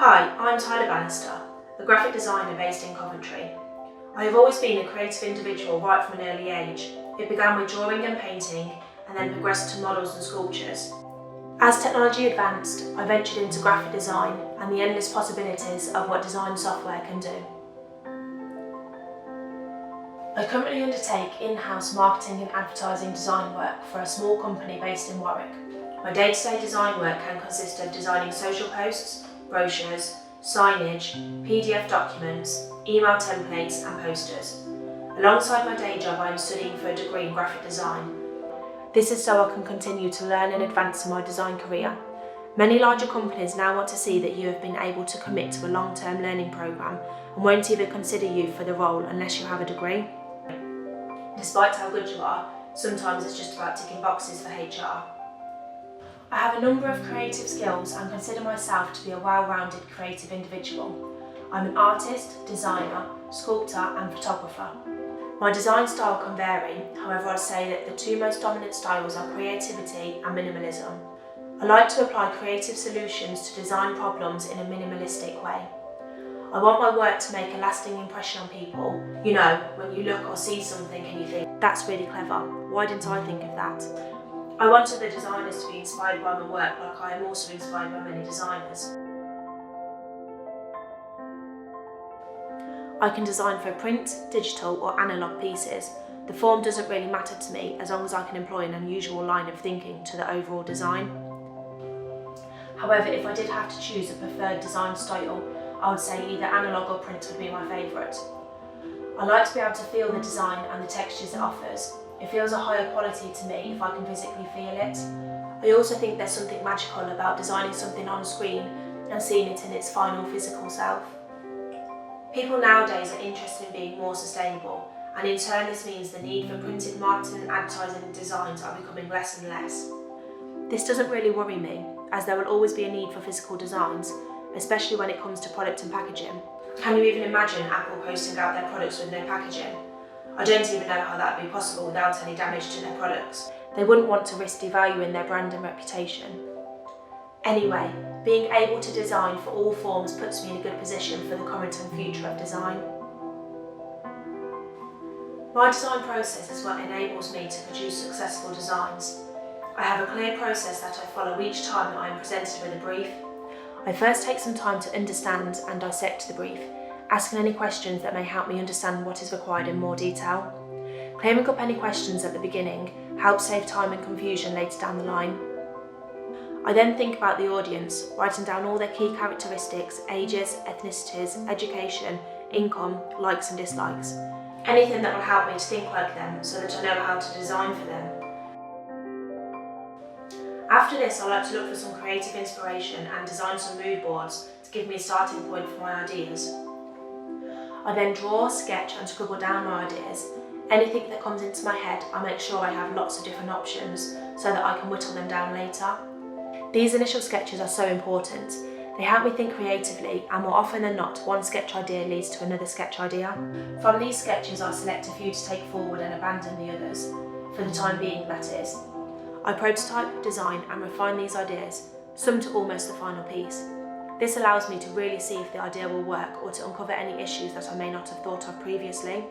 Hi, I'm Tyler Bannister, a graphic designer based in Coventry. I have always been a creative individual right from an early age. It began with drawing and painting and then progressed to models and sculptures. As technology advanced, I ventured into graphic design and the endless possibilities of what design software can do. I currently undertake in-house marketing and advertising design work for a small company based in Warwick. My day-to-day design work can consist of designing social posts, brochures, signage, PDF documents, email templates and posters. Alongside my day job, I am studying for a degree in graphic design. This is so I can continue to learn and advance in my design career. Many larger companies now want to see that you have been able to commit to a long-term learning programme and won't even consider you for the role unless you have a degree. Despite how good you are, sometimes it's just about ticking boxes for HR. I have a number of creative skills and consider myself to be a well-rounded creative individual. I'm an artist, designer, sculptor and photographer. My design style can vary, however I'd say that the two most dominant styles are creativity and minimalism. I like to apply creative solutions to design problems in a minimalistic way. I want my work to make a lasting impression on people. You know, when you look or see something and you think, that's really clever, why didn't I think of that? I want other designers to be inspired by my work like I am also inspired by many designers. I can design for print, digital or analogue pieces. The form doesn't really matter to me as long as I can employ an unusual line of thinking to the overall design. However, if I did have to choose a preferred design style, I would say either analogue or print would be my favourite. I like to be able to feel the design and the textures it offers. It feels a higher quality to me if I can physically feel it. I also think there's something magical about designing something on screen and seeing it in its final physical self. People nowadays are interested in being more sustainable, and in turn this means the need for printed marketing and advertising designs are becoming less and less. This doesn't really worry me, as there will always be a need for physical designs, especially when it comes to product and packaging. Can you even imagine Apple posting out their products with no packaging? I don't even know how that would be possible without any damage to their products. They wouldn't want to risk devaluing their brand and reputation. Anyway, being able to design for all forms puts me in a good position for the current and future of design. My design process is what enables me to produce successful designs. I have a clear process that I follow each time that I am presented with a brief. I first take some time to understand and dissect the brief, asking any questions that may help me understand what is required in more detail. Clearing up any questions at the beginning helps save time and confusion later down the line. I then think about the audience, writing down all their key characteristics, ages, ethnicities, education, income, likes and dislikes. Anything that will help me to think like them so that I know how to design for them. After this, I like to look for some creative inspiration and design some mood boards to give me a starting point for my ideas. I then draw, sketch and scribble down my ideas. Anything that comes into my head, I make sure I have lots of different options so that I can whittle them down later. These initial sketches are so important. They help me think creatively, and more often than not, one sketch idea leads to another sketch idea. From these sketches, I select a few to take forward and abandon the others, for the time being that is. I prototype, design and refine these ideas, some to almost the final piece. This allows me to really see if the idea will work or to uncover any issues that I may not have thought of previously.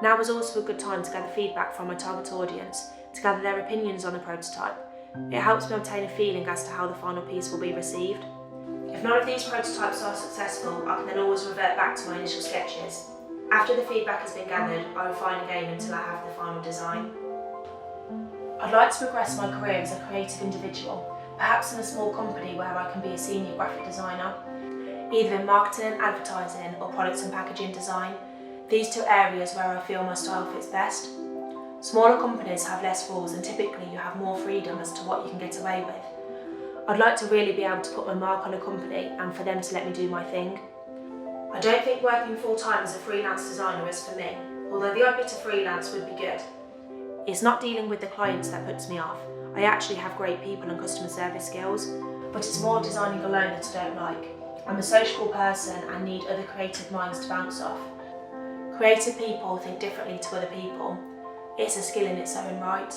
Now is also a good time to gather feedback from my target audience, to gather their opinions on a prototype. It helps me obtain a feeling as to how the final piece will be received. If none of these prototypes are successful, I can then always revert back to my initial sketches. After the feedback has been gathered, I refine again until I have the final design. I'd like to progress my career as a creative individual, perhaps in a small company where I can be a senior graphic designer, either in marketing and advertising or products and packaging design, these two areas where I feel my style fits best. Smaller companies have less rules and typically you have more freedom as to what you can get away with. I'd like to really be able to put my mark on a company and for them to let me do my thing. I don't think working full-time as a freelance designer is for me, although the odd bit of freelance would be good. It's not dealing with the clients that puts me off. I actually have great people and customer service skills, but it's more designing alone that I don't like. I'm a sociable person and need other creative minds to bounce off. Creative people think differently to other people. It's a skill in its own right.